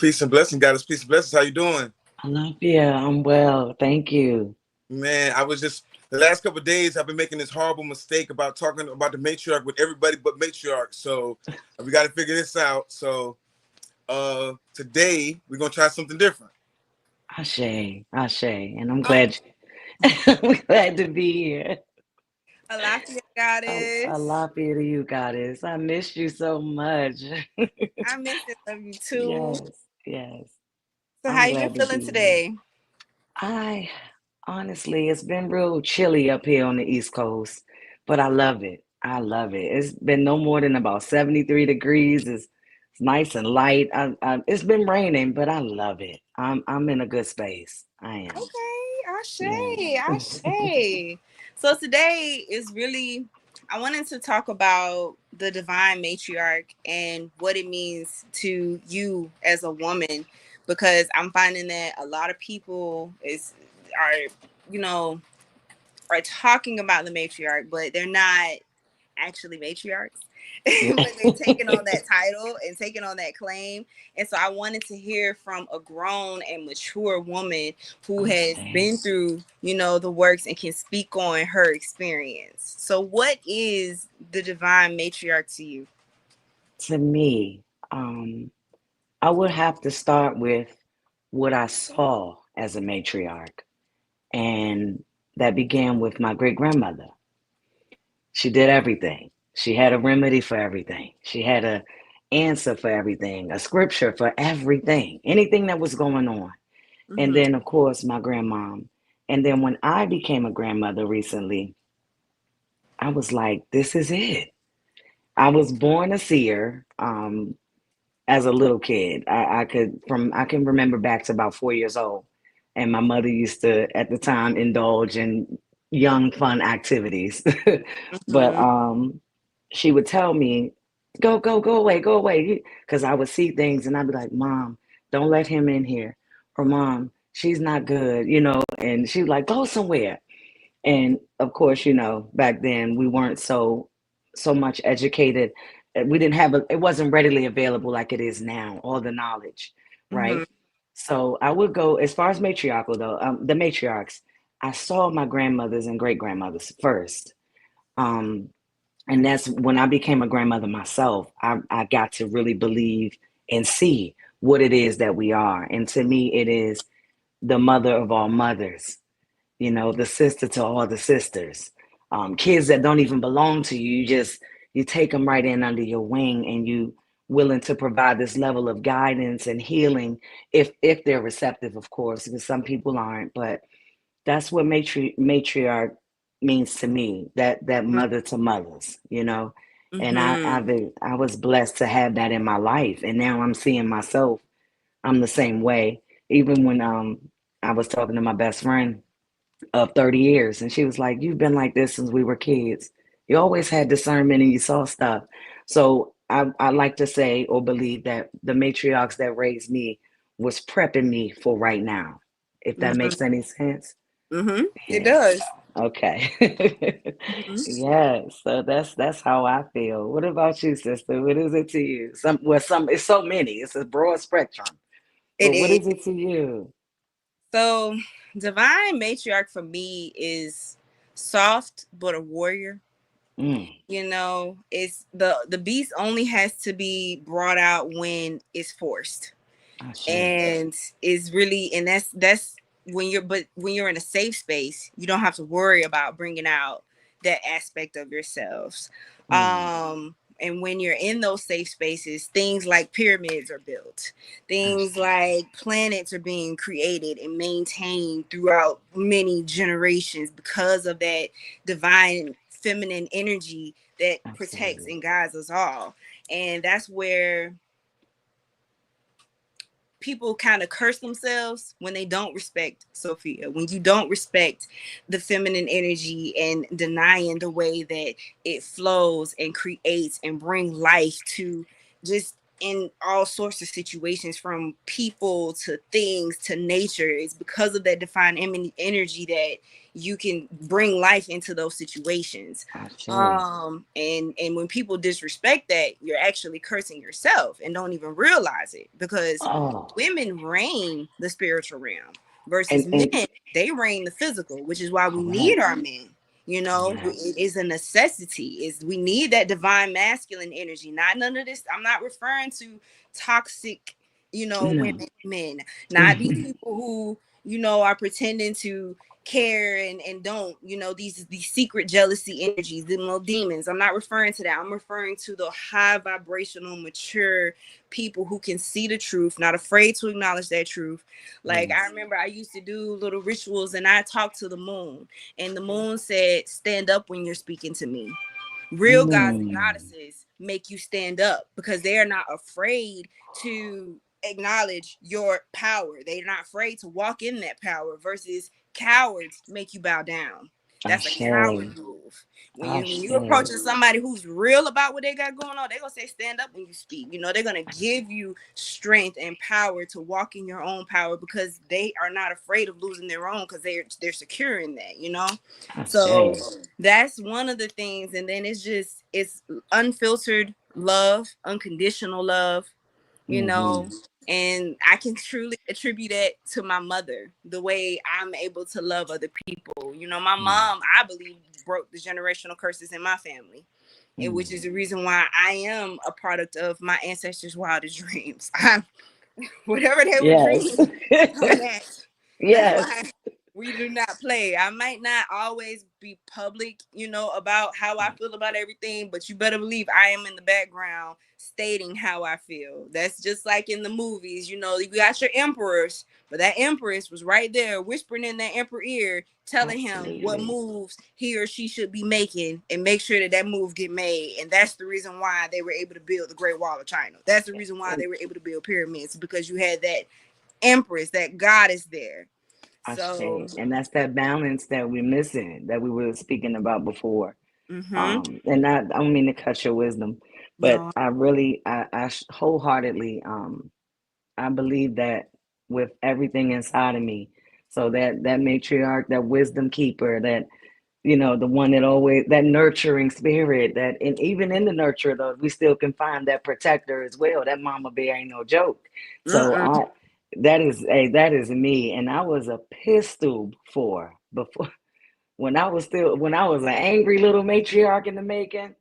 Peace and blessings, goddess. Peace and blessings. How you doing? Olympia, I'm well. Thank you. Man, I was just the last couple of days I've been making this horrible mistake about talking about the matriarch with everybody but matriarch. So we got to figure this out. So today we're gonna try something different. Ashe, Ashe. And I'm Oh, glad I'm glad to be here. Alafia I Goddess. love you to you, goddess. I missed you so much. I miss and love you too. Yes, yes. So how I'm you been glad to feeling be here. today? I honestly, it's been real chilly up here on the East Coast, but I love it. I love it. It's been no more than about 73 degrees. It's nice and light. It's been raining, but I love it. I'm in a good space. I am. Okay, Yeah. Ashe. So today is really I wanted to talk about the divine matriarch and what it means to you as a woman because I'm finding that a lot of people are you know are talking about the matriarch, but they're not actually matriarchs. But they're taking on that title and taking on that claim. And so I wanted to hear from a grown and mature woman who has Okay. been through, the works and can speak on her experience. So what is the divine matriarch to you? To me, um, I would have to start with what I saw as a matriarch, and that began with my great grandmother. She did everything. She had a remedy for everything. She had a answer for everything, a scripture for everything, anything that was going on. And Mm-hmm. then, of course, my grandmom. And then when I became a grandmother recently, I was like, this is it. I was born a seer as a little kid. I can remember back to about 4 years old. And my mother used to, at the time, indulge in young, fun activities. But Mm-hmm. she would tell me, go away, go away. Because I would see things and I'd be like, Mom, don't let him in here. Or Mom, she's not good, and she'd like, go somewhere. And of course, back then we weren't so much educated. We didn't have it wasn't readily available like it is now, all the knowledge, Mm-hmm. right? So I would go as far as matriarchal though, the matriarchs. I saw my grandmothers and great grandmothers first. Um, and that's when I became a grandmother myself. I got to really believe and see what it is that we are. And to me, it is the mother of all mothers, the sister to all the sisters. Kids that don't even belong to you, you take them right in under your wing, and you willing to provide this level of guidance and healing if they're receptive, of course, because some people aren't. But that's what matriarch means to me. That mother to mothers. And Mm-hmm. I was blessed to have that in my life, and now I'm seeing myself. I'm the same way. Even when I was talking to my best friend of 30 years. And she was like, you've been like this since we were kids. You always had discernment and you saw stuff. So I like to say or believe that the matriarchs that raised me was prepping me for right now, if that Mm-hmm. makes any sense. Mm-hmm. It Yeah. does. Okay. Mm-hmm. Yes. So that's how I feel. What about you, sister? What is it to you? Some it's so many. It's a broad spectrum. It But what is. is it to you? So divine matriarch for me is soft but a warrior. Mm. It's the beast only has to be brought out when it's forced, Ashe. and is really, and that's when you're in a safe space, you don't have to worry about bringing out that aspect of yourselves. Mm. And when you're in those safe spaces, things like pyramids are built, things Ashe. like planets are being created and maintained throughout many generations because of that divine feminine energy that protects Absolutely. and guides us all. And that's where people kind of curse themselves when they don't respect Sophia, when you don't respect the feminine energy and denying the way that it flows and creates and bring life to just in all sorts of situations, from people to things to nature. It's because of that divine energy that you can bring life into those situations. And when people disrespect that, you're actually cursing yourself and don't even realize it, because women reign the spiritual realm versus men, they reign the physical, which is why we need our men. You know, it is a necessity. Is we need that divine masculine energy. Not none of this. I'm not referring to toxic, women, men. Not these people who, are pretending to care and don't, these secret jealousy energies, the little demons. I'm not referring to that. I'm referring to the high vibrational, mature people who can see the truth, not afraid to acknowledge that truth. Like, I remember I used to do little rituals and I talked to the moon, and the moon said, stand up when you're speaking to me. Real gods and goddesses make you stand up because they are not afraid to acknowledge your power. They're not afraid to walk in that power, versus cowards make you bow down. That's a coward move. When you approaching somebody who's real about what they got going on, they're gonna say stand up when you speak. They're gonna give you strength and power to walk in your own power, because they are not afraid of losing their own, because they're secure in that. So that's one of the things. And then it's unfiltered love, unconditional love, and I can truly attribute that to my mother, the way I'm able to love other people. My mom, I believe, broke the generational curses in my family, and which is the reason why I am a product of my ancestors' wildest dreams. Whatever they were dreaming on that. That's why we do not play. I might not always be public, about how I feel about everything, but you better believe I am in the background stating how I feel. That's just like in the movies, you got your emperors, but that empress was right there whispering in that emperor ear, telling him what moves he or she should be making and make sure that move get made. And that's the reason why they were able to build the Great Wall of China. That's the reason why they were able to build pyramids, because you had that empress, that goddess there. So, and that's that balance that we're missing, that we were speaking about before. And I don't mean to cut your wisdom, but I really, I wholeheartedly, I believe that with everything inside of me. So that matriarch, that wisdom keeper, that the one that always, that nurturing spirit, that, and even in the nurture though, we still can find that protector as well. That mama bear ain't no joke. So that is me. And I was a pistol before when I was an angry little matriarch in the making.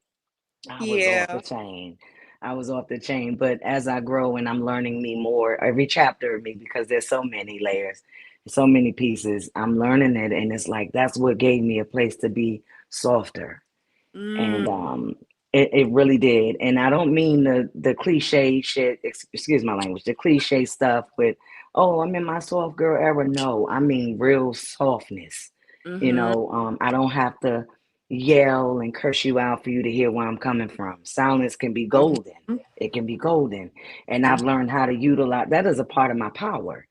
I was off the chain. I was off the chain. But as I grow and I'm learning me more, every chapter of me, because there's so many layers, so many pieces, I'm learning it. And it's like, that's what gave me a place to be softer. And it really did. And I don't mean the cliche shit, excuse my language, the cliche stuff with, oh, I'm in my soft girl era. No, I mean real softness. I don't have to yell and curse you out for you to hear where I'm coming from. Silence can be golden. It can be golden. And I've learned how to utilize that as a part of my power.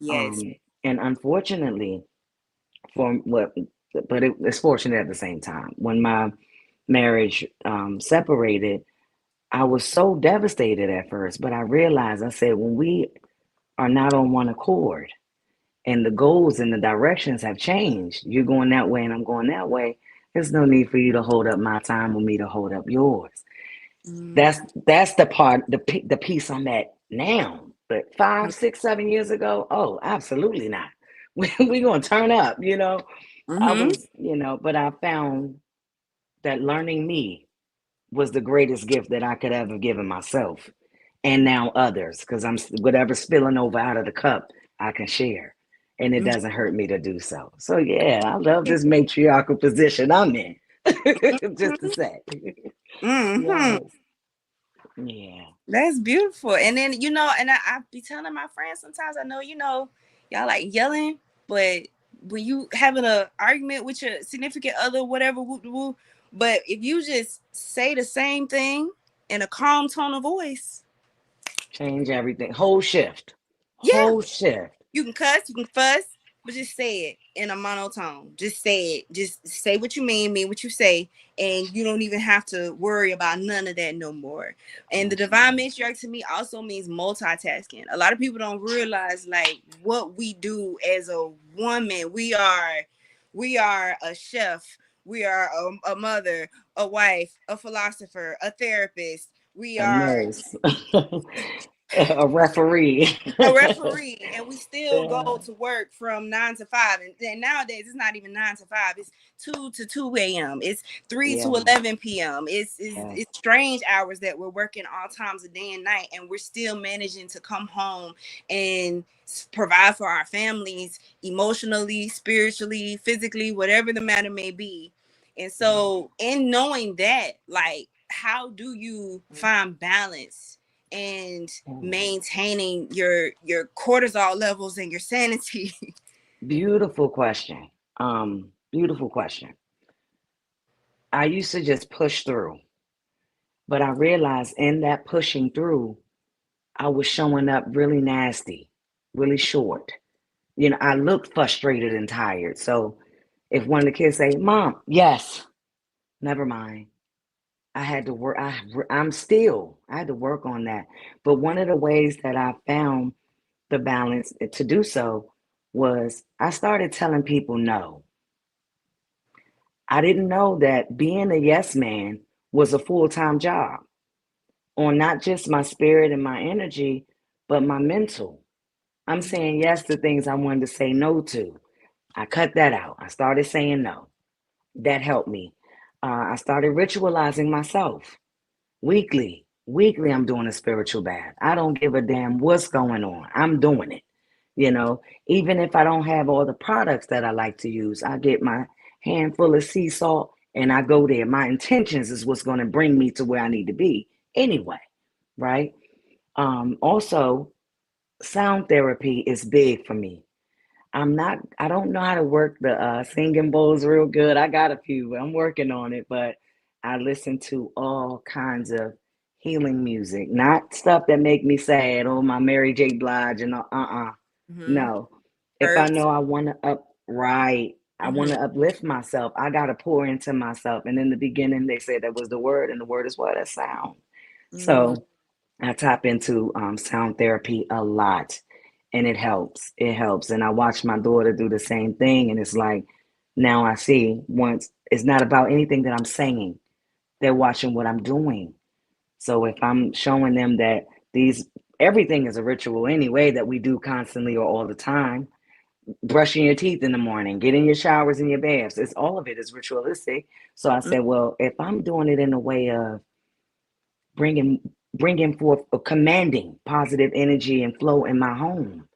And unfortunately, but it's fortunate at the same time. When my marriage separated, I was so devastated at first, but I realized, I said, when we are not on one accord and the goals and the directions have changed, you're going that way and I'm going that way, there's no need for you to hold up my time or me to hold up yours. That's the part, the piece I'm at now. But 5, 6, 7 years ago, oh, absolutely not. We're going to turn up, I was, but I found that learning me was the greatest gift that I could ever given myself, and now others, because I'm whatever's spilling over out of the cup, I can share, and it doesn't hurt me to do so. So yeah, I love this matriarchal position I'm in. Just to say, yes, yeah, that's beautiful. And then and I be telling my friends sometimes, I know y'all like yelling, but when you having a argument with your significant other, whatever, but if you just say the same thing in a calm tone of voice, change everything. Whole shift. Yeah. Whole shift. You can cuss, you can fuss, but just say it in a monotone. Just say it. Just say what you mean what you say, and you don't even have to worry about none of that no more. And the divine matriarch to me also means multitasking. A lot of people don't realize like what we do as a woman. We are a chef. We are a mother, a wife, a philosopher, a therapist. We A are nurse, a referee. a referee, and we still Yeah. go to work from 9 to 5. And nowadays it's not even 9 to 5, it's 2 to 2 a.m., it's 3 to Yeah. 11 p.m. Yes. It's strange hours that we're working all times of day and night, and we're still managing to come home and provide for our families emotionally, spiritually, physically, whatever the matter may be. And so in knowing that, like, how do you find balance and maintaining your cortisol levels and your sanity? Beautiful question. Beautiful question. I used to just push through, but I realized in that pushing through, I was showing up really nasty, really short. I looked frustrated and tired. So if one of the kids say, "Mom, yes," never mind. I had to work. I had to work on that. But one of the ways that I found the balance to do so was I started telling people no. I didn't know that being a yes man was a full time job on not just my spirit and my energy, but my mental. I'm saying yes to things I wanted to say no to. I cut that out. I started saying no. That helped me. I started ritualizing myself weekly. Weekly, I'm doing a spiritual bath. I don't give a damn what's going on. I'm doing it. Even if I don't have all the products that I like to use, I get my handful of sea salt and I go there. My intentions is what's going to bring me to where I need to be anyway, right? Also, sound therapy is big for me. I don't know how to work the singing bowls real good. I got a few, I'm working on it, but I listen to all kinds of healing music, not stuff that make me sad, oh, my Mary J. Blige and all, Mm-hmm. no. If I Herbs. know I want to I want Mm-hmm. to uplift myself, I got to pour into myself. And in the beginning, they said that was the word, and the word is what? A sound. Mm-hmm. So I tap into sound therapy a lot, and it helps. It helps. And I watch my daughter do the same thing. And it's like, now I see once it's not about anything that I'm saying, they're watching what I'm doing. So if I'm showing them that everything is a ritual anyway that we do constantly or all the time, brushing your teeth in the morning, getting your showers and your baths, all of it is ritualistic. So I said, well, if I'm doing it in a way of bringing bringing forth or commanding positive energy and flow in my home,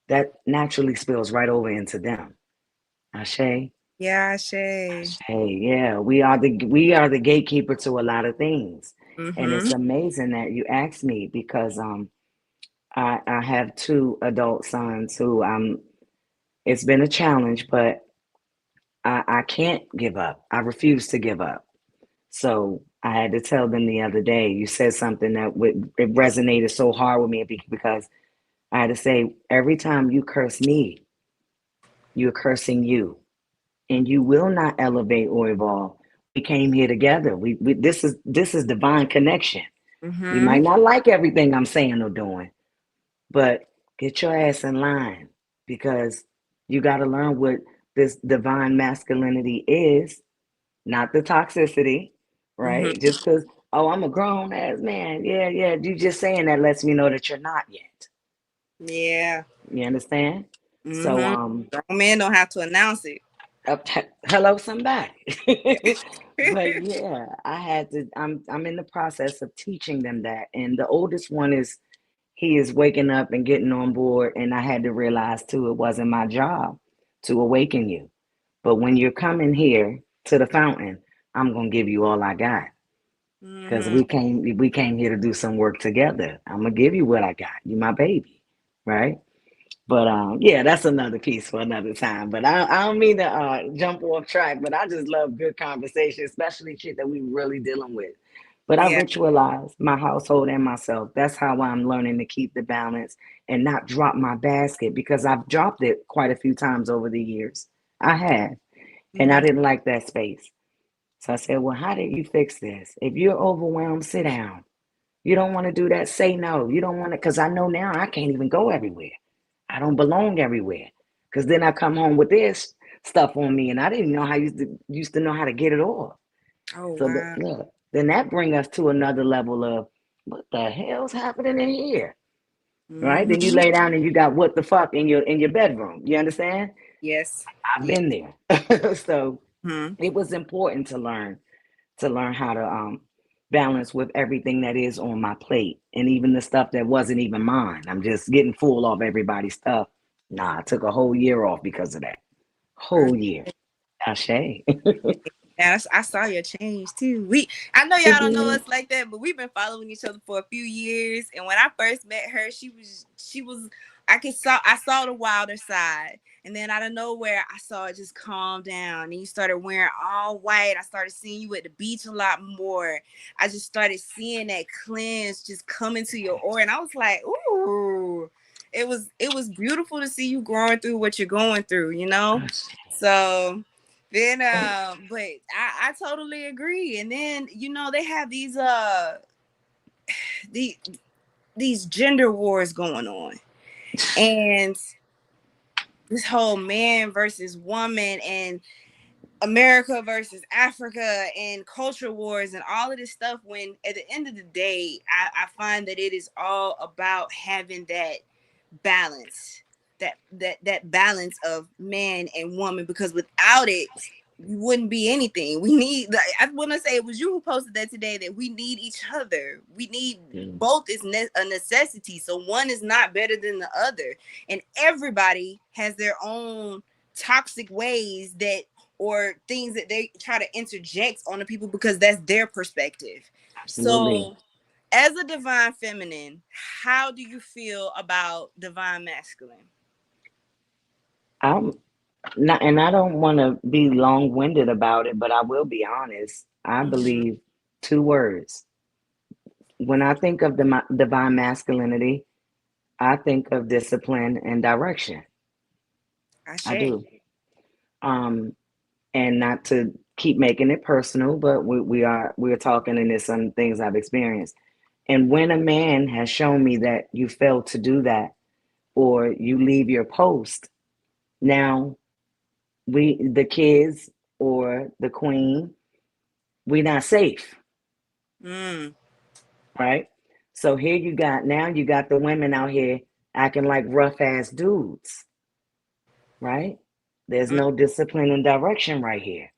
that naturally spills right over into them. Ashe. Yeah, Shay. Hey, yeah, we are the gatekeeper to a lot of things, and Mm-hmm. it's amazing that you asked me because I have two adult sons who it's been a challenge, but I can't give up. I refuse to give up. So I had to tell them the other day. You said something that it resonated so hard with me because I had to say every time you curse me, you're cursing you, and you will not elevate or evolve. We came here together. This is divine connection. You Mm-hmm. might not like everything I'm saying or doing, but get your ass in line because you got to learn what this divine masculinity is, not the toxicity, right? Mm-hmm. Just because, oh, I'm a grown ass man. Yeah, yeah. You just saying that lets me know that you're not yet. Yeah. You understand? So, Mm-hmm. Grown men don't have to announce it. hello, somebody. But yeah, I had to. I'm in the process of teaching them that, and the oldest one he is waking up and getting on board, and I had to realize too, it wasn't my job to awaken you, but when you're coming here to the fountain, I'm gonna give you all I got because Mm-hmm. we came here to do some work together. I'm gonna give you what I got. You my baby, right? But yeah, that's another piece for another time. But I don't mean to jump off track, but I just love good conversation, especially shit that we really dealing with. But I Yeah. ritualize my household and myself. That's how I'm learning to keep the balance and not drop my basket, because I've dropped it quite a few times over the years. I have. And I Hmm. didn't like that space. So I said, well, how did you fix this? If you're overwhelmed, sit down. You don't want to do that, say no. You don't want to, because I know now I can't even go everywhere. I don't belong everywhere. Because then I come home with this stuff on me, and I didn't know how used to know how to get it off. Oh So wow. look, then that bring us to another level of what the hell's happening in here, right? Then you Hmm. lay down and you got what the fuck in your bedroom. You understand? Yes. I've Yes. been there. So Hmm. it was important to learn how to balance with everything that is on my plate, and even the stuff that wasn't even mine. I'm just getting full off everybody's stuff. Nah, I took a whole year off because of that. Whole year. Ashay. Yeah, I saw your change too. I know y'all It don't know did. us like that, but we've been following each other for a few years. And when I first met her, she was. I saw the wilder side, and then out of nowhere, I saw it just calm down. And you started wearing all white. I started seeing you at the beach a lot more. I just started seeing that cleanse just come into your aura, and I was like, ooh. It was beautiful to see you growing through what you're going through, you know. So then, but I totally agree. And then they have the these gender wars going on, and this whole man versus woman, and America versus Africa, and culture wars, and all of this stuff. When at the end of the day, I find that it is all about having that balance, that balance of man and woman, because without it you wouldn't be anything. We need, I want to say it was you who posted that today, that we need each other. We need both, is a necessity. So one is not better than the other, and everybody has their own toxic ways that, or things that they try to interject on the people because that's their perspective. Absolutely. So as a divine feminine, how do you feel about divine masculine? I'm not, and I don't want to be long-winded about it, but I will be honest. I Mm-hmm. believe two words. When I think of the divine masculinity, I think of discipline and direction. I Ashe. do. Um, and not to keep making it personal, but we're talking, and there's some things I've experienced. And when a man has shown me that you fail to do that, or you leave your post, now the kids or the queen, we not safe, Mm. right? So here you got the women out here acting like rough ass dudes, right? There's no discipline and direction right here.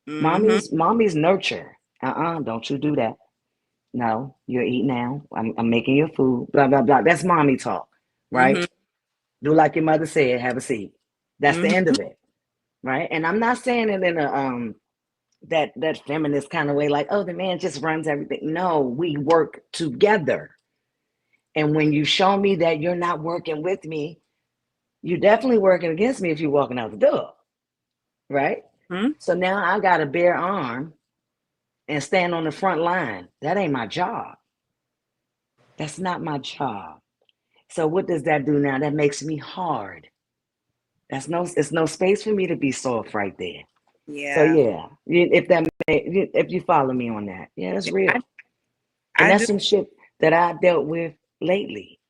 Mm-hmm. Mommy's nurture. Don't you do that. No, you're eating now. I'm making your food. Blah blah blah. That's mommy talk, right? Mm-hmm. Do like your mother said. Have a seat. That's the end Mm-hmm. of it, right? And I'm not saying it in a that feminist kind of way, like, oh, the man just runs everything. No, we work together. And when you show me that you're not working with me, you're definitely working against me if you're walking out the door, right? Mm-hmm. So now I got a bare arm and stand on the front line. That ain't my job. That's not my job. So what does that do now? That makes me hard. It's no space for me to be soft right there. So Yeah. yeah, if you follow me on that, yeah, it's I, real, and I that's do. some shit that I dealt with lately.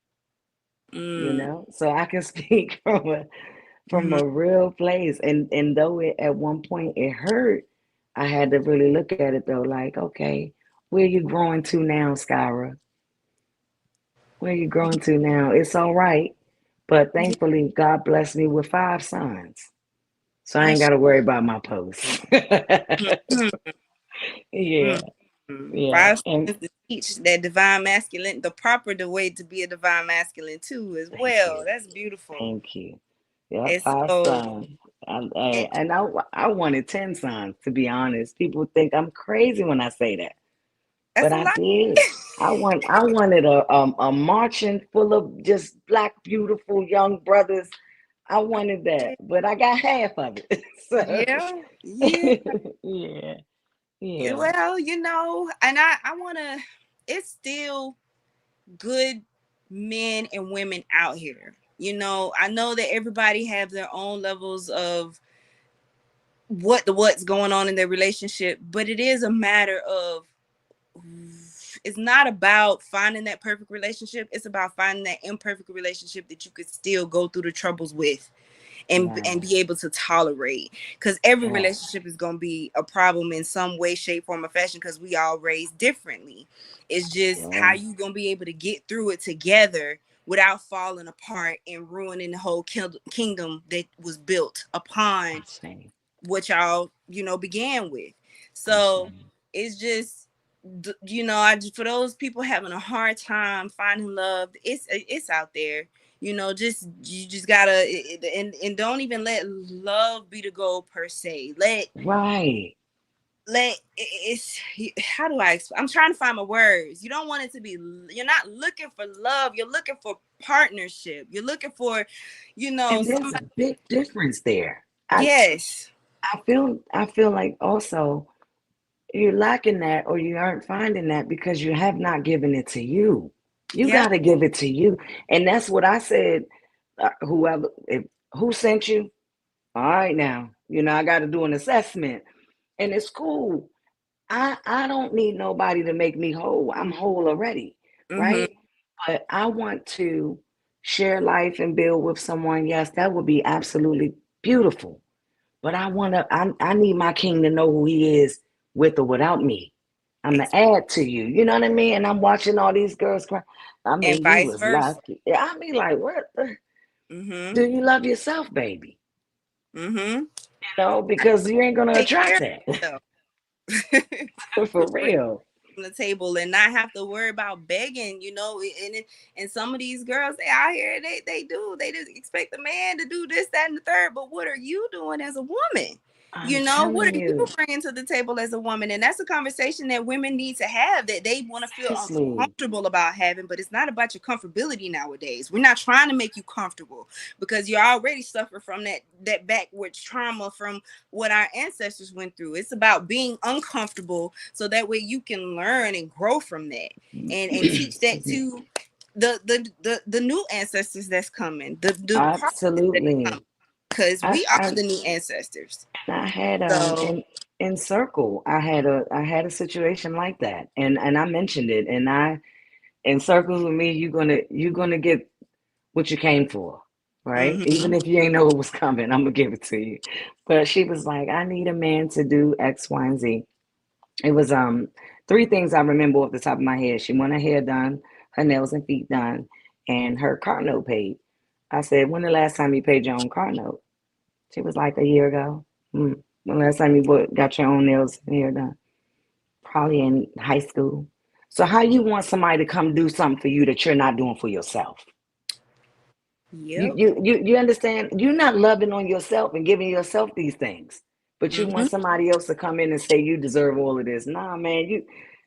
Mm. So I can speak from Mm-hmm. a real place, and though it at one point it hurt, I had to really look at it though, like, okay, where you growing to now, Skyra? Where you growing to now? It's all right, but Yeah. thankfully God blessed me with 5 sons, so I I ain't sh- got to worry about my posts. mm-hmm. Yeah, Mm-hmm. yeah, Five and seconds to teach that divine masculine, the way to be a divine masculine too, as thank well. you, That's beautiful. thank you. Yep, And 5 sons. so, And I wanted 10 sons, to be honest. People think I'm crazy when I say that, that's but a I lot. did. I wanted a marching full of just black, beautiful young brothers. I wanted that, but I got half of it. So Yeah, yeah. yeah, Yeah. Well, and I want to, it's still good men and women out here. I know that everybody have their own levels of what's going on in their relationship, but it is a matter of, it's not about finding that perfect relationship. It's about finding that imperfect relationship that you could still go through the troubles with and Right. be able to tolerate, because every Yeah. relationship is going to be a problem in some way, shape, form, or fashion, because we all raised differently. It's just how Yeah. you going to be able to get through it together without falling apart and ruining the whole kingdom that was built I upon see. what y'all began with. I So see. it's just, I just, for those people having a hard time finding love, it's out there. Just, you just gotta, and don't even let love be the goal per se. Right. It's, how do I explain? I'm trying to find my words. You don't want it to be, you're not looking for love, you're looking for partnership, you're looking for, And there's a somebody. big difference there. Yes. I feel like also you're lacking that or you aren't finding that because you have not given it to you. You Yeah. got to give it to you. And that's what I said. Whoever, who sent you? All right, now, I got to do an assessment and it's cool. I don't need nobody to make me whole. I'm whole already, Mm-hmm. right? But I want to share life and build with someone. Yes, that would be absolutely beautiful. But I need my king to know who he is with or without me. I'm the add to you. You know what I mean? And I'm watching all these girls cry. I And mean, you vice was versa. lucky. I mean, like, what? Mm-hmm. Do you love yourself, baby? Mm-hmm. Because you ain't gonna Take care attract of that yourself. for real. On the table and not have to worry about begging, and some of these girls, they out here, they just expect the man to do this, that, and the third. But what are you doing as a woman? I'm What telling are you you, bringing to the table as a woman? And that's a conversation that women need to have, that they want to feel seriously. uncomfortable about having. But it's not about your comfortability nowadays. We're not trying to make you comfortable, because you already suffer from that backwards trauma from what our ancestors went through. It's about being uncomfortable so that way you can learn and grow from that, and teach that Excuse me. to the new ancestors that's coming, the partners that are Absolutely. coming, because I, we are I the new ancestors. I had So, in circle I had a situation like that and I mentioned it and I in circles with me you're gonna get what you came for, right? mm-hmm, Even if you ain't know it was coming, I'm gonna give it to you. But she was like, I need a man to do X, Y, and Z. It was three things I remember off the top of my head. She wanted her hair done, her nails and feet done, and her car note paid. I said, when the last time you paid your own car note? She was like, a year ago. Hmm. When the last time you got your own nails and hair done? Probably in high school. So how you want somebody to come do something for you that you're not doing for yourself? You yep, you you you understand? You're not loving on yourself and giving yourself these things, but you mm-hmm, want somebody else to come in and say you deserve all of this. Nah, man.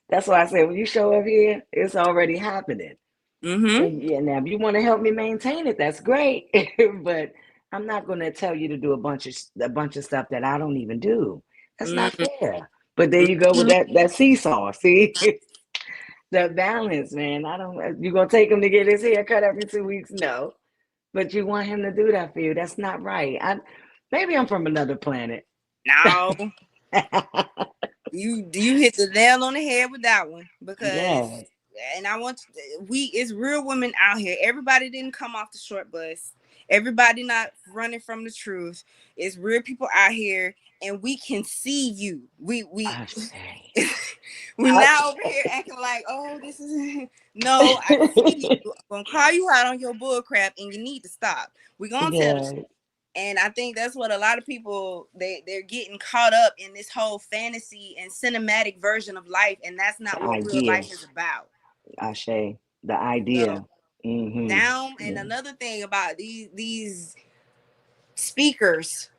That's why I said when you show up here, it's already happening. mm-hmm, And yeah, now if you want to help me maintain it, that's great. But I'm not going to tell you to do a bunch of stuff that I don't even do. That's not mm-hmm, fair. But there you go with that seesaw. See, the balance, man. I don't. You gonna take him to get his hair cut every 2 weeks? No, but you want him to do that for you. That's not right. Maybe I'm from another planet. now you hit the nail on the head with that one, because, Yeah, and I want it's real women out here. Everybody didn't come off the short bus. Everybody not running from the truth. It's real people out here, and we can see you. We I say. we I, now over here acting like, oh, this is no, I see you. I'm gonna call you out on your bull crap, and you need to stop. We're gonna tell the truth. yeah, And I think that's what a lot of people, they're getting caught up in, this whole fantasy and cinematic version of life, and that's the not what real idea. life is about. Ashe, the So idea. Mm-hmm. now, and Yeah, another thing about these speakers,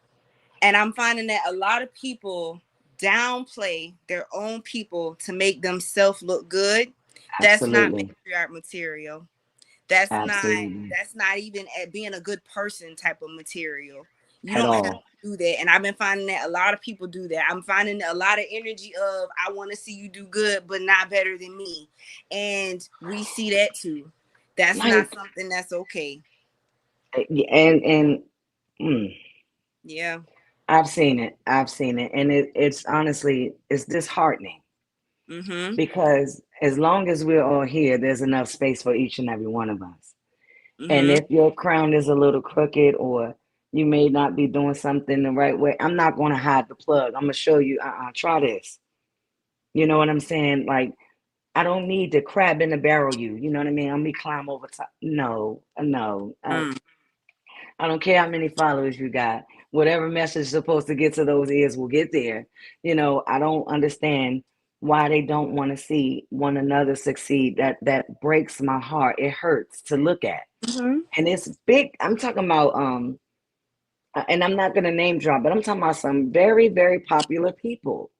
and I'm finding that a lot of people downplay their own people to make themselves look good. That's not absolutely. matriarch material. That's not Absolutely. that's not even at being a good person type of material. You At don't have to all. do that. And I've been finding that a lot of people do that. I'm finding a lot of energy of I want to see you do good, but not better than me. And we see that too. That's not Like, something that's okay. and mm, Yeah. I've seen it. I've seen it, and it's honestly it's disheartening Mm-hmm. because as long as we're all here, there's enough space for each and every one of us. And Mm-hmm. if your crown is a little crooked or you may not be doing something the right way, I'm not going to hide the plug. I'm going to show you, try this. You know what I'm saying? Like, I don't need to crab in the barrel you. You know what I mean? I'm me climb over top. No, no. Mm. I don't care how many followers you got. Whatever message is supposed to get to those ears will get there. You know, I don't understand why they don't want to see one another succeed. That breaks my heart. It hurts to look at. Mm-hmm. And it's big. I'm talking about and I'm not gonna name drop, but I'm talking about some very, very popular people.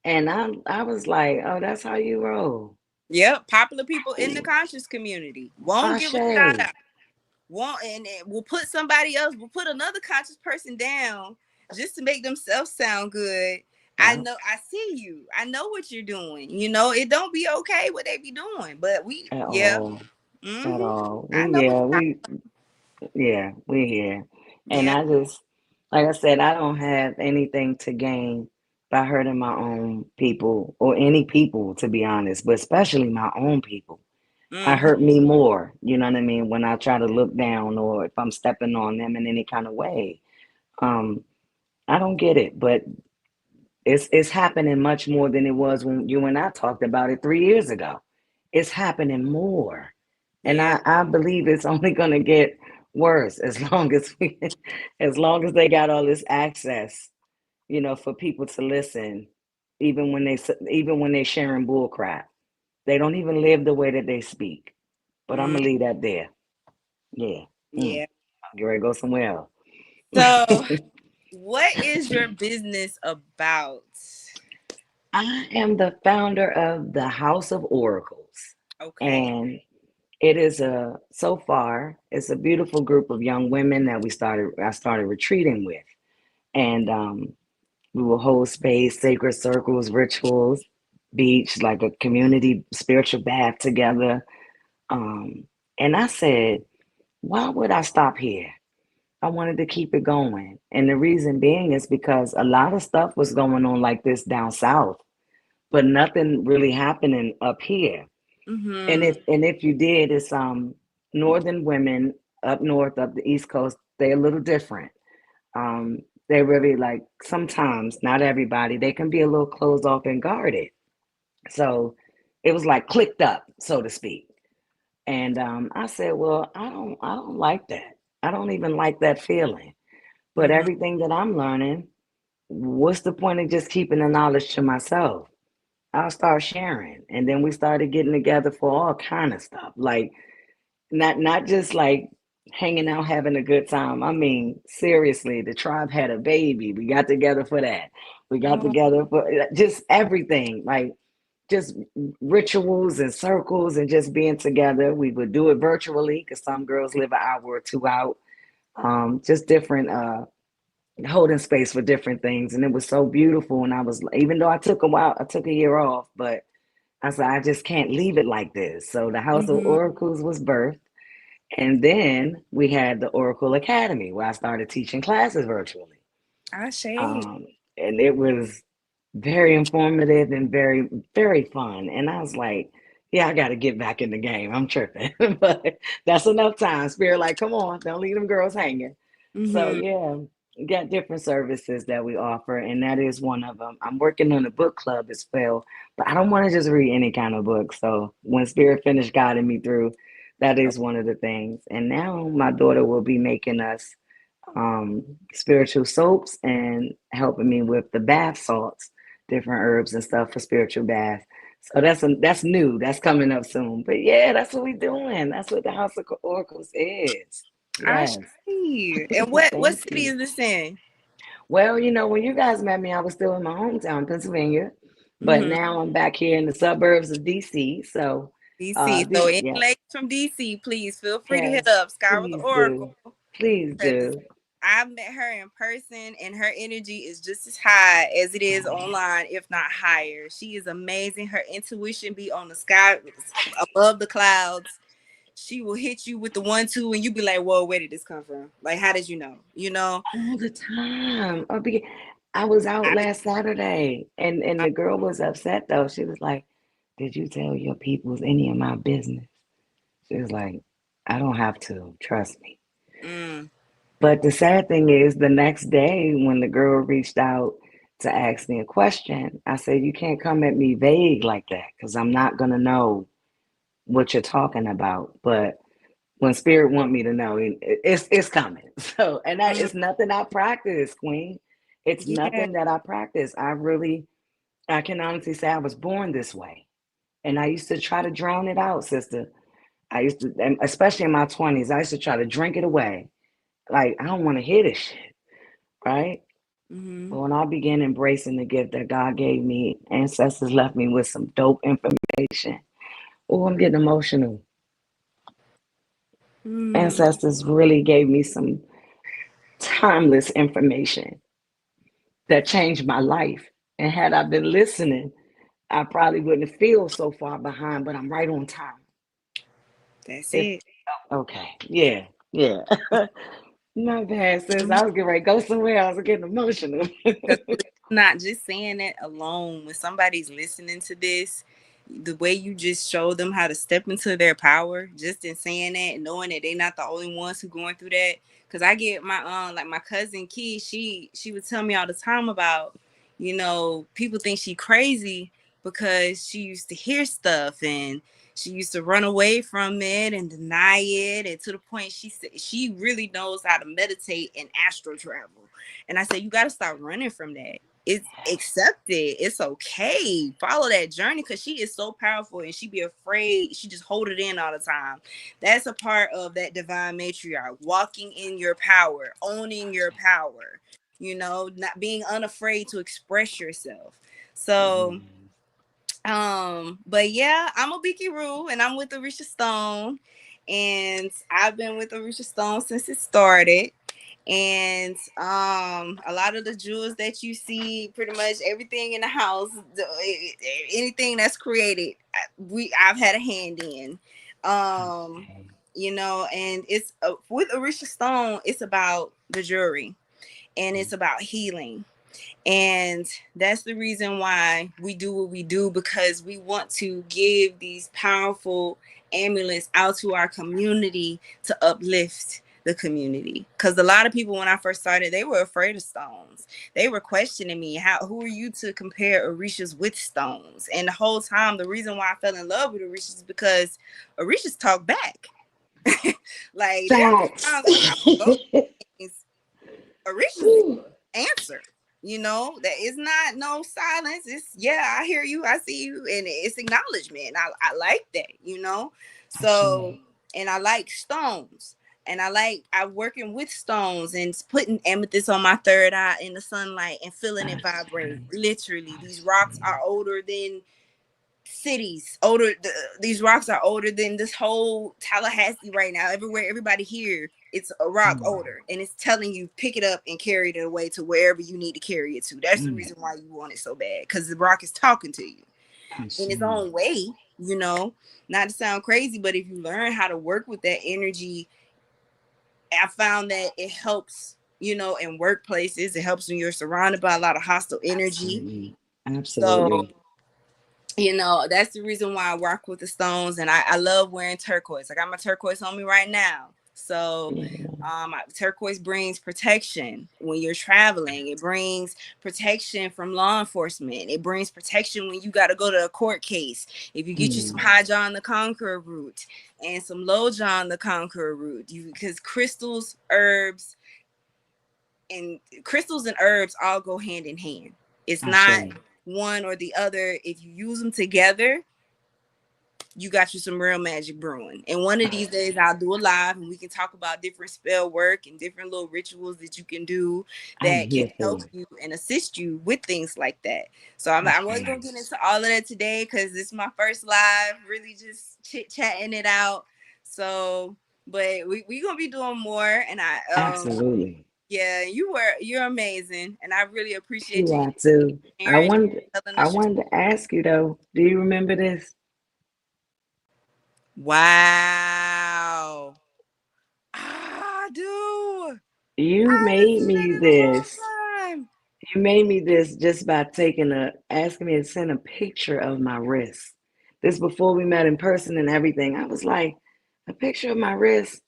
And I was like, oh, that's how you roll. Yep. Popular people in the conscious community won't give a shout Ashe. out. Won't and will put somebody else, will put another conscious person down just to make themselves sound good. I Yeah, know, I see you. I know what you're doing. You know, it don't be okay what they be doing, but we, at yeah, all. At mm-hmm. all. I know what. We here. And Yeah. I just like I said, I don't have anything to gain by hurting my own people or any people to be honest, but especially my own people. I Mm-hmm. hurt me more, you know what I mean, when I try to look down or if I'm stepping on them in any kind of way. Um, I don't get it, but it's happening much more than it was when you and I talked about it 3 years ago. It's happening more. And Yeah. I believe it's only gonna get worse as long as as long as they got all this access, for people to listen, even when they sharing bull crap. They don't even live the way that they speak. But I'm Mm, gonna leave that there. Yeah. yeah. I'll get ready to go somewhere So, else. what is your business about? I am the founder of the House of Oracles. Okay. And it is so far, it's a beautiful group of young women that I started retreating with. And we will hold space, sacred circles, rituals, beach, like a community spiritual bath together. Um, and I said, why would I stop here? I wanted to keep it going. And the reason being is because a lot of stuff was going on like this down south, but nothing really happening up here. And Mm-hmm. if you did, it's northern women up north, up the East Coast, they're a little different. Um, they really like sometimes, not everybody, they can be a little closed off and guarded. So it was like clicked up, so to speak. And I said, well, I don't like that. I don't even like that feeling. But Mm-hmm. everything that I'm learning, what's the point of just keeping the knowledge to myself? I'll start sharing. And then we started getting together for all kind of stuff. Like not just like hanging out having a good time. I mean, seriously, the tribe had a baby. We got together for that. We got Oh, together for just everything. Like just rituals and circles and just being together. We would do it virtually because some girls live an hour or two out. Just different holding space for different things. And it was so beautiful. And I was even though I took a year off, but I said I just can't leave it like this. So the House of mm-hmm. Oracles was birthed. And then we had the Oracle Academy where I started teaching classes virtually. I say. Um, and it was very informative and very, very fun. And I was like, yeah, I got to get back in the game. I'm tripping. But that's enough time. Spirit, like, come on, don't leave them girls hanging. So, Mm-hmm. yeah, we got different services that we offer. And that is one of them. I'm working on a book club as well. But I don't want to just read any kind of book. So when Spirit finished guiding me through, that is one of the things. And now my daughter will be making us spiritual soaps and helping me with the bath salts, different herbs and stuff for spiritual bath. So that's new. That's coming up soon. But yeah, that's what we're doing. That's what the House of Oracles is. I Yes. see. And what Thank city you. is this in? Well, when you guys met me, I was still in my hometown, Pennsylvania, but Mm-hmm. now I'm back here in the suburbs of DC. So, DC. So any yeah, ladies from DC, please feel free to hit yes, up Sky with the please Oracle. do, please Because do. I met her in person, and her energy is just as high as it is online, if not higher. She is amazing. Her intuition be on the sky, above the clouds. She will hit you with the 1-2, and you be like, "Whoa, where did this come from? Like, how did you know? You know?" All the time. I was out last Saturday, and the girl was upset though. She was like, "Did you tell your peoples any of my business?" She was like, "I don't have to. Trust me." Mm, But the sad thing is, the next day when the girl reached out to ask me a question, I said, "You can't come at me vague like that because I'm not gonna know what you're talking about." But when spirit want me to know, it's coming. So, and that mm, is nothing I practice, Queen. It's yeah. nothing that I practice. I can honestly say I was born this way, and I used to try to drown it out, sister. I used to, and especially in my 20s, I used to try to drink it away. Like I don't want to hear this shit, right? Mm-hmm. But when I began embracing the gift that God gave me, ancestors left me with some dope information. Oh, I'm getting emotional. Mm, Ancestors really gave me some timeless information that changed my life. And had I been listening, I probably wouldn't feel so far behind, but I'm right on time. that's If it. okay, yeah, yeah. My bad, sis. I was getting ready to go somewhere else. I'm getting emotional. Because not just saying it alone, when somebody's listening to this, the way you just show them how to step into their power, just in saying that, knowing that they're not the only ones who going through that. Because I get my like my cousin Key, she would tell me all the time about, people think she crazy because she used to hear stuff, and she used to run away from it and deny it, and to the point she said she really knows how to meditate and astral travel. And I said, you got to stop running from that. It's accepted. It's okay. Follow that journey, because she is so powerful, and she be afraid. She just hold it in all the time. That's a part of that divine matriarch, walking in your power, owning your power, not being unafraid to express yourself. So, but yeah, I'm a Oiki Ru, and I'm with Orisha Stone, and I've been with Orisha Stone since it started. And a lot of the jewels that you see, pretty much everything in the house, anything that's created, I've had a hand in. um Okay. and it's with Orisha Stone, it's about the jewelry, and it's about healing. And that's the reason why we do what we do, because we want to give these powerful amulets out to our community to uplift the community. Because a lot of people, when I first started, they were afraid of stones. They were questioning me, who are you to compare Orishas with stones? And the whole time, the reason why I fell in love with Orishas is because Orishas talk back. Like, there are Facts. times when I would go things, Orishas answer. That is not no silence. It's, yeah, I hear you, I see you, and it's acknowledgement. I like that. So, and I like stones, and I working with stones and putting amethyst on my third eye in the sunlight and feeling it vibrate. Literally, these rocks are older than cities, these rocks are older than this whole Tallahassee right now. Everywhere, everybody here, it's a rock older, and it's telling you pick it up and carry it away to wherever you need to carry it to. That's the reason why you want it so bad, because the rock is talking to you in its own way. Not to sound crazy, but if you learn how to work with that energy, I found that it helps, in workplaces. It helps when you're surrounded by a lot of hostile energy. Absolutely. So, Absolutely. that's the reason why I work with the stones, and I love wearing turquoise. I got my turquoise on me right now. So, Yeah. turquoise brings protection when you're traveling. It brings protection from law enforcement. It brings protection when you got to go to a court case. If you get you some High John the Conqueror root and some Low John the Conqueror root, because crystals and herbs all go hand in hand. It's not Ashe. one or the other. If you use them together, you got you some real magic brewing. And one of these days I'll do a live, and we can talk about different spell work and different little rituals that you can do I'm that can here for help it. you and assist you with things like that. So I'm really gonna get into all of that today, because this is my first live, really just chit chatting it out. So, but we gonna be doing more, and Absolutely. Yeah, you're amazing, and I really appreciate You you are too. I sharing, wanted telling I us your. wanted to ask you though, do you remember this? Wow. Ah, dude. You I haven't made seen that me in a long this. time. You made me this just by asking me to send a picture of my wrist. This before we met in person and everything. I was like, a picture of my wrist.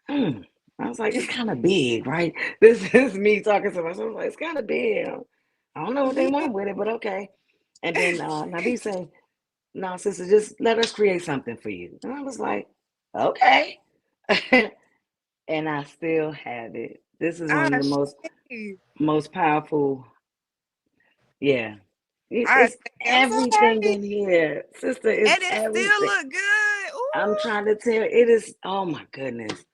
Hmm. I was like, it's kind of big, right? This is me talking to myself. I was like, it's kind of big. I don't know what they want with it, but okay. And then Nabi said, no, sister, just let us create something for you. And I was like, okay. And I still have it. This is one Ah, of the shit. most powerful. Yeah, Ah, it's shit. I'm so everything happy. in here, sister. And It's it still everything. look good. I'm Ooh. trying to tell. It is. Oh my goodness.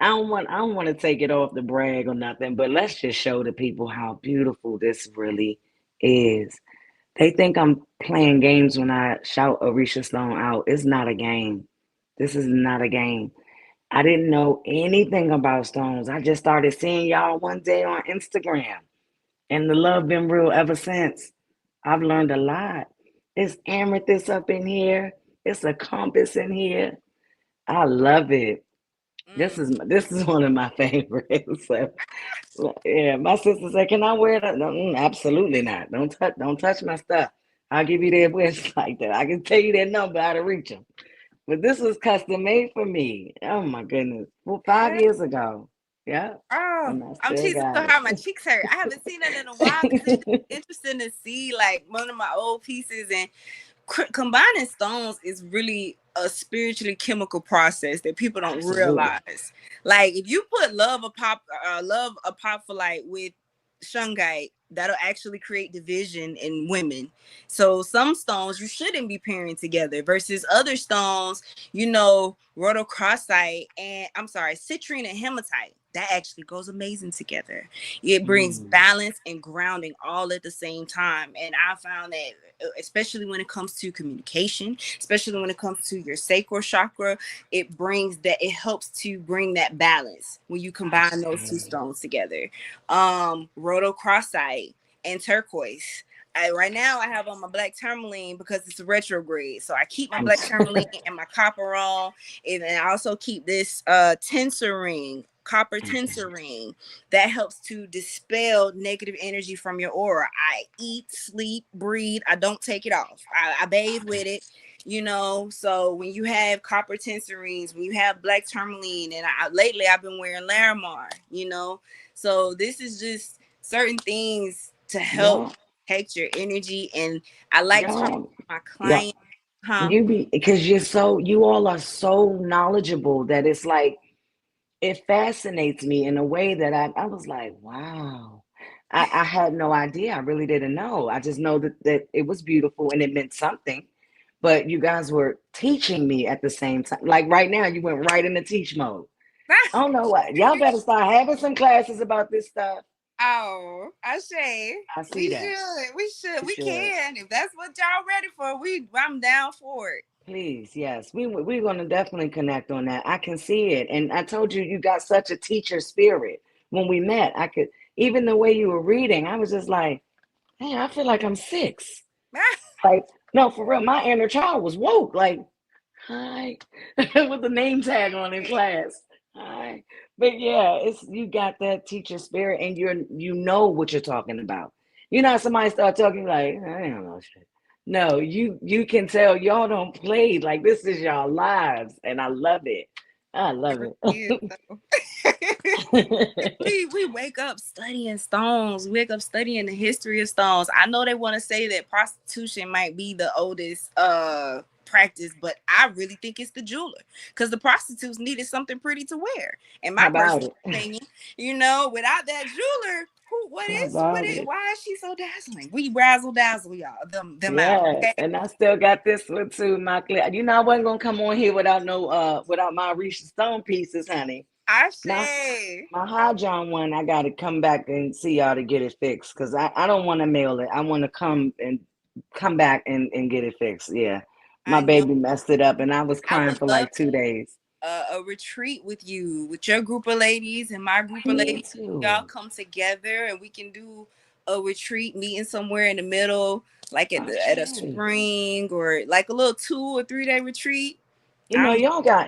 I don't want to take it off the brag or nothing, but let's just show the people how beautiful this really is. They think I'm playing games when I shout Orisha Stone out. It's not a game. This is not a game. I didn't know anything about stones. I just started seeing y'all one day on Instagram, and the love been real ever since. I've learned a lot. It's amethyst up in here. It's a compass in here. I love it. Mm. This is one of my favorites. So, yeah, my sister said, "Can I wear that?" No, absolutely not. Don't touch my stuff. I'll give you their wish like that. I can tell you their number how to reach them. But this was custom made for me. Oh my goodness. Well, 5 years ago. Yeah. Oh, And I I'm still cheesing so got hard. My cheeks hurt. I haven't seen it in a while because it's just it. interesting to see like one of my old pieces and combining stones is really a spiritually chemical process that people don't Absolutely. realize. Like if you put love apophyllite with shungite, that'll actually create division in women. So some stones you shouldn't be pairing together versus other stones, rhodocrosite and I'm sorry, citrine and hematite. That actually goes amazing together. It brings Mm, balance and grounding all at the same time. And I found that especially when it comes to communication, especially when it comes to your sacral chakra, it helps to bring that balance when you combine those two absolutely. stones together. Rhodocrosite and turquoise. Right now I have on my black tourmaline because it's a retrograde. So I keep my I'm black tourmaline and my copper on. And I also keep this tensor ring, copper okay. tensor ring that helps to dispel negative energy from your aura. I eat, sleep, breathe. I don't take it off. I bathe Okay. with it. So when you have copper tensor rings, when you have black tourmaline, and lately I've been wearing Larimar. So this is just certain things to help Y'all, protect your energy. And I like talking y'all, to my y'all, clients, huh? you be because you all are so knowledgeable that it's like it fascinates me in a way that I was like, wow. I had no idea. I really didn't know. I just know that it was beautiful and it meant something. But you guys were teaching me at the same time. Like right now, you went right into teach mode. I don't know what. Y'all better start having some classes about this stuff. Oh, I say I see we that. should, we should, You we should. can. If that's what y'all ready for, I'm down for it. Please, yes. We're gonna definitely connect on that. I can see it. And I told you you got such a teacher spirit. When we met, I could even the way you were reading, I was just like, hey, I feel like I'm six. Like, no, for real, my inner child was woke. Like, hi, with the name tag on in class. Hi. But yeah, it's you got that teacher spirit and you know what you're talking about. You know, somebody start talking like, I don't know shit. No, you can tell y'all don't play like this is y'all lives, and I love it. I It love really is it. though. We wake up studying stones. We wake up studying the history of stones. I know they want to say that prostitution might be the oldest practice, but I really think it's the jeweler because the prostitutes needed something pretty to wear. In How my about personal it? opinion, without that jeweler, How about it? why is she so dazzling? We razzle dazzle y'all them out. Yeah, Okay, and I still got this one too, my clear. You know, I wasn't gonna come on here without without my Orisha Stone pieces, honey. I My say. my high John one, I gotta come back and see y'all to get it fixed because I don't want to mail it. I want to come back and get it fixed. Yeah, my I know. baby messed it up, and I was I crying would for love like 2 days. a retreat with you, with your group of ladies and my group of Me ladies. Y'all too. come together and we can do a retreat, meeting somewhere in the middle, like at a Okay. spring or like a little 2 or 3 day retreat. You know, I'm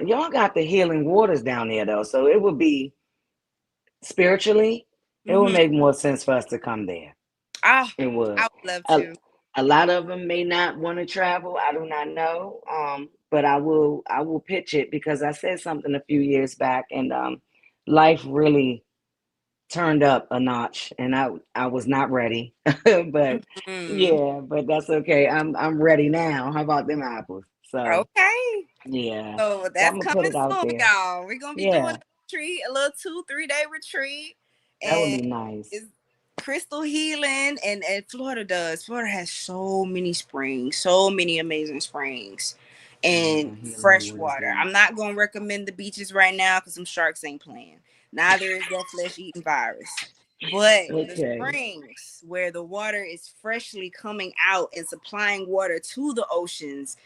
y'all got the healing waters down there though, so it would be spiritually, it would mm-hmm. make more sense for us to come there. Ah, It I would. would love A, to. a lot of them may not want to travel. I do not know. But I will pitch it because I said something a few years back, and life really turned up a notch, and I was not ready. But Mm-hmm. yeah, but that's okay. I'm ready now. How about them apples? So Okay. yeah, So so I'm that's gonna put coming it out soon, there. y'all. We're gonna be doing Yeah, a retreat, a little 2 3 day retreat, that would and be nice. it's crystal healing. And Florida does. Florida has so many springs, so many amazing springs, and Yeah, healing fresh waters water. there. I'm not gonna recommend the beaches right now because some sharks ain't playing. Neither is that flesh eating virus. But the Okay. springs where the water is freshly coming out and supplying water to the oceans,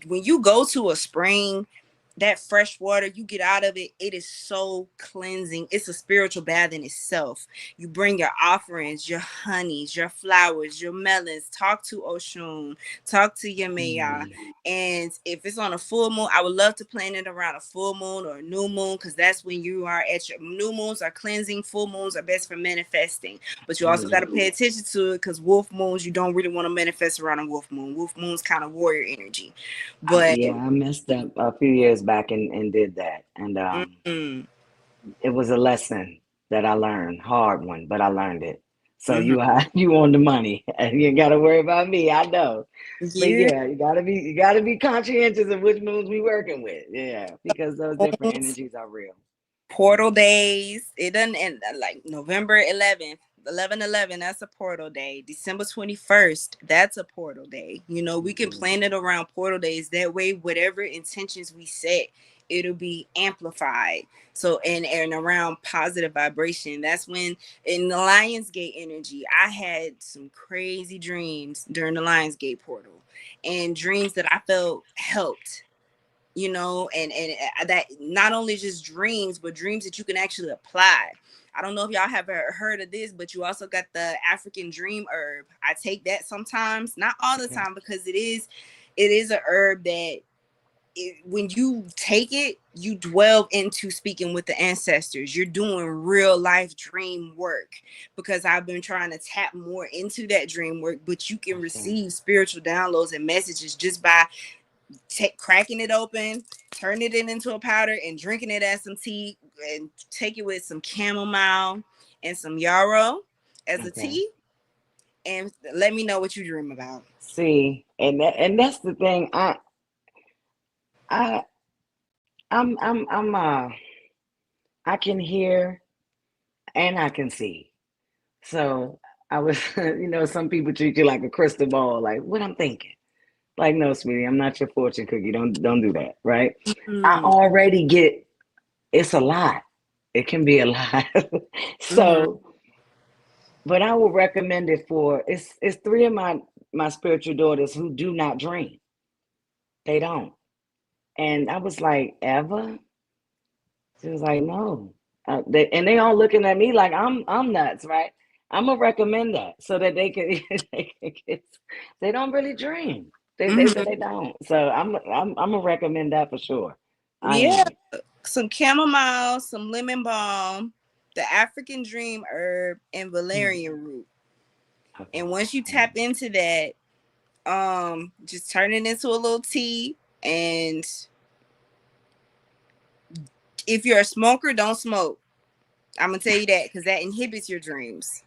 when you go to a spring, that fresh water you get out of it, it is so cleansing. It's a spiritual bath in itself. You bring your offerings, your honeys, your flowers, your melons, talk to Oshun, talk to Yemaya. Mm, And if it's on a full moon, I would love to plan it around a full moon or a new moon, because that's when you are at your new moons are cleansing, full moons are best for manifesting. But you also got to mm. pay attention to it, because wolf moons, you don't really want to manifest around a wolf moon. Wolf moon's kind of warrior energy. But Yeah, I messed up a few years back and did that, and mm, it was a lesson that I learned, hard one, but I learned it. So mhm. you on the money, and you ain't got to worry about me. I know, but Yeah, yeah, you gotta be conscientious of which moons we working with. Yeah, because those different moons, energies are real. portal Yeah. days. It doesn't end like November 11th. 11/11, that's a portal day. December 21st, that's a portal day. You know, we can Hmm. plan it around portal days. That way, whatever intentions we set, it'll be amplified. So, and around positive vibration. That's when in the Lionsgate energy, I had some crazy dreams during the Lionsgate portal, and dreams that I felt helped, and that not only just dreams, but dreams that you can actually apply. I don't know if y'all have ever heard of this, but you also got the African dream herb. I take that sometimes, not all the Okay. time, because it is a herb that when you take it, you dwell into speaking with the ancestors. You're doing real life dream work, because I've been trying to tap more into that dream work. But you can Okay. receive spiritual downloads and messages just by cracking it open, turning it into a powder, and drinking it as some tea, and take it with some chamomile and some yarrow as a Okay. tea, and let me know what you dream about. See, and that's the thing. I I'm I can hear and I can see. So I was, some people treat you like a crystal ball, like what I'm thinking. Like, no, sweetie, I'm not your fortune cookie. Don't do that, right? I Mm-hmm. already get it's a lot. It can be a lot. Mm-hmm. So, but I would recommend it for it's three of my spiritual daughters who do not dream. They don't. And I was like, Eva? She was like, no. And they all looking at me like I'm nuts, right? I'm gonna recommend that so that they can, they don't really dream. They Mm-hmm. said they don't. So I'm gonna recommend that for sure. I Yeah, am. some chamomile, some lemon balm, the African dream herb, and Hmm. valerian root. And Okay. once you Yeah. tap into that, just turn it into a little tea. And if you're a smoker, don't smoke. I'm gonna tell you that, because that inhibits your dreams.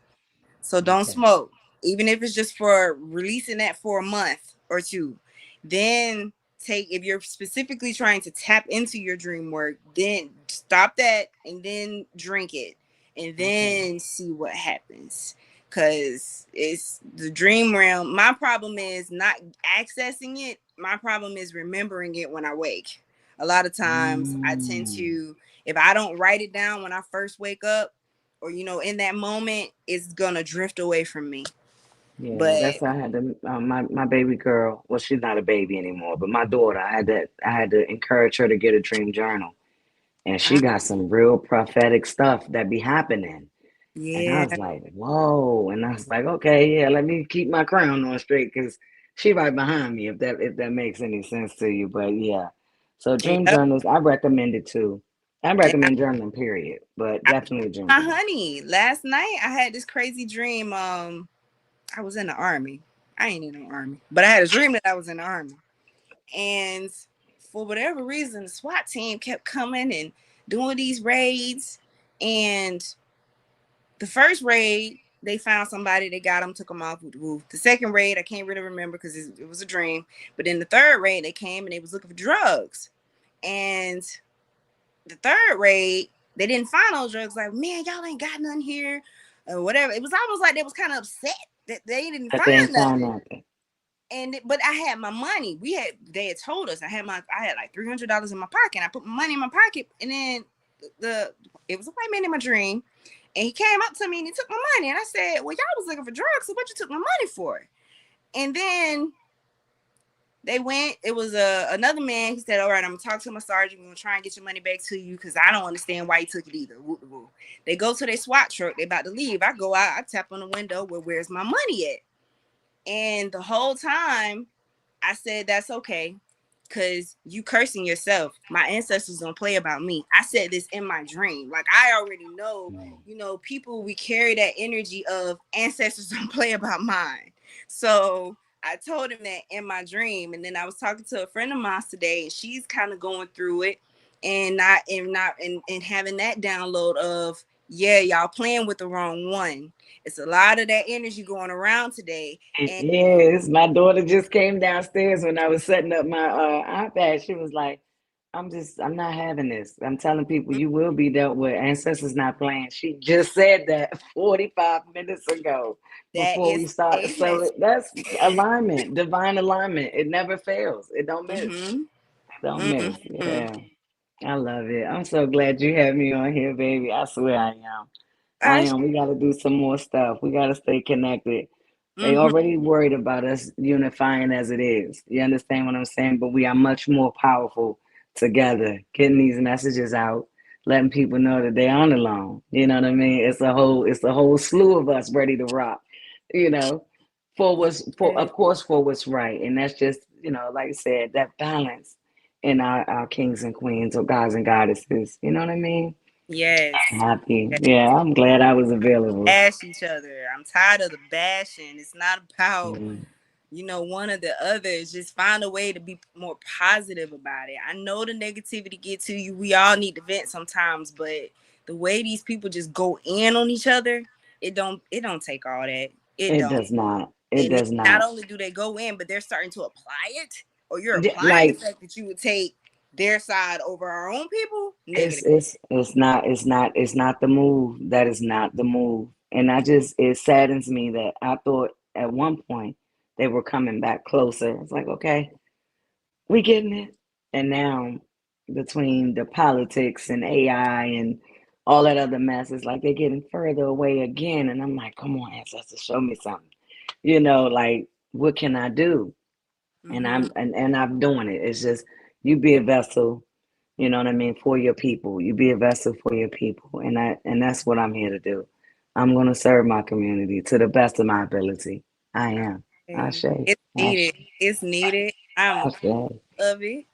So don't Okay. smoke, even if it's just for releasing that for a month or two. Then if you're specifically trying to tap into your dream work, then stop that and then drink it, and Okay. then see what happens. Cause it's the dream realm. My problem is not accessing it. My problem is remembering it when I wake. A lot of times I tend Mm. to, if I don't write it down when I first wake up, or in that moment, it's gonna drift away from me. Yeah, But that's why I had to my baby girl. Well, she's not a baby anymore, but my daughter. I had to encourage her to get a dream journal, and she I, got some real prophetic stuff that be happening. And I yeah, was like, whoa. And I was like, okay, yeah, let me keep my crown on straight because she right behind me, if that makes any sense to you. But yeah. So dream yep. journals, I recommend it too. I And recommend journaling, period. But definitely a dream my journal. honey, last night I had this crazy dream. I was in the army. I ain't in the army, but I had a dream that I was in the army. And for whatever reason, the SWAT team kept coming and doing these raids. And the first raid, they found somebody, they got them, took them off with the roof. The second raid, I can't really remember because it was a dream. But then the third raid, they came and they was looking for drugs. And the third raid, they didn't find those drugs. Like, man, y'all ain't got none here, or whatever. It was almost like they was kind of upset that they didn't But they find ain't find nothing. nothing. And but I had my money. They had told us I had like $300 in my pocket. I put my money in my pocket, and then the it was a white man in my dream, and he came up to me and he took my money. And I said, "Well, y'all was looking for drugs, so what you took my money for?" And then they went. It was another man. He said, "All right, I'm gonna talk to my sergeant. We're gonna try and get your money back to you because I don't understand why you took it either." Woo, woo. They go to their SWAT truck. They about to leave. I go out. I tap on the window. Well, where's my money at? And the whole time, I said, "That's okay, because you cursing yourself. My ancestors don't play about me." I said this in my dream. Like, I already know, people, we carry that energy of ancestors don't play about mine. So I told him that in my dream. And then I was talking to a friend of mine today, and she's kind of going through it and having that download of, yeah, y'all playing with the wrong one. It's a lot of that energy going around today. It And is. My daughter just came downstairs when I was setting up my iPad. She was like, I'm not having this. I'm telling people you will be dealt with. Ancestors not playing. She just said that 45 minutes ago that before we is start. a So that's alignment, divine alignment. It never fails. It don't miss. mm-hmm, It don't miss. mm-hmm. Yeah. I love it. I'm so glad you had me on here, baby. I swear I am. I I, am. We got to do some more stuff. We got to stay connected. They mm-hmm. already worried about us unifying as it is. You understand what I'm saying? But we are much more powerful together, getting these messages out, letting people know that they aren't alone. You know what I mean? It's a whole slew of us ready to rock, you know, Yeah. of course for what's right. And that's just, like I said, that balance in our kings and queens or gods and goddesses. You know what I mean? Yes. Happy. Yeah, I'm glad I was available. Bash each other. I'm tired of the bashing. It's not about, Mhm. one or the other. It's just find a way to be more positive about it. I know the negativity get to you. We all need to vent sometimes, but the way these people just go in on each other, it don't take all that. It It don't. does not. It And then does not not. only do they go in, but they're starting to apply it, or you're applying the Like fact that you would take their side over our own people. it's Negative. it's it's not the move. That is not the move. And it saddens me that I thought at one point they were coming back closer. It's like, okay, we getting it. And now between the politics and AI and all that other mess, it's like they're getting further away again. And I'm like, come on, ancestors, show me something. Like what can I do? And Mm-hmm. I'm doing it. It's just you be a vessel, you know what I mean, for your people. You be a vessel for your people, and that's what I'm here to do. I'm gonna serve my community to the best of my ability. I am. Okay. Ashe. It's Ashe. needed. It's needed. I'm a Ashe. part of it.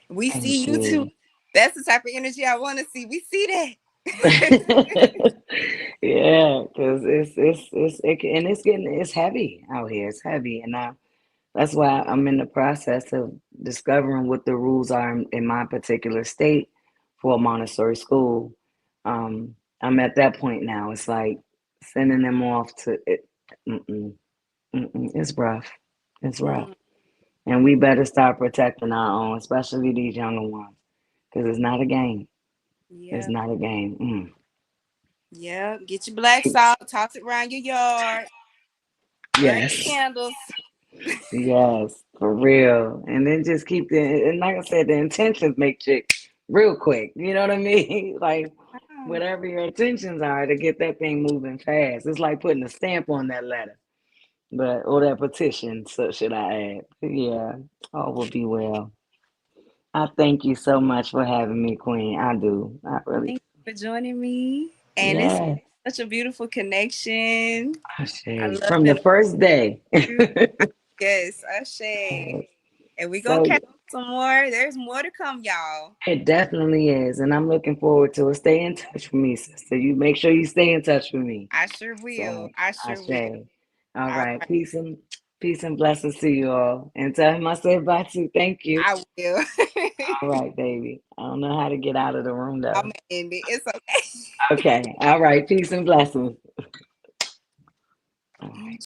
We see Thank you too. you. That's the type of energy I want to see. We see that. Yeah, because it's heavy out here. It's heavy, and that's why I'm in the process of discovering what the rules are in my particular state for a Montessori school. I'm at that point now. It's like sending them off to it. Mm-mm, mm-mm, it's rough. It's rough. Mm, And we better start protecting our own, especially these younger ones, because it's not a game. It's yeah. not a game. Yeah. Get your black salt, toss it around your yard, burn your Yes. candles. Yes, for real. And then just keep and like I said, the intentions make chick real quick. You know what I mean? Like Wow. whatever your intentions are to get that thing moving fast. It's like putting a stamp on that letter. But or that petition, so should I add? Yeah, all will be well. I thank you so much for having me, Queen. I do. I really Thank you for joining me. And it's yeah. such a beautiful connection. I Ashe. love From the it. first day. Yes, Ashe. And we gonna So catch some more. There's more to come, y'all. it definitely is. And I'm looking forward to it. Stay in touch with me, sister. You make sure you stay in touch with me. I sure will. So I I sure will. say, all All right. right. Peace and blessings to you all. And tell him I said bye too. Thank you. I will. All right, baby. I don't know how to get out of the room I'm though. gonna end it. It's okay. Okay. All right. Peace and blessings. All right.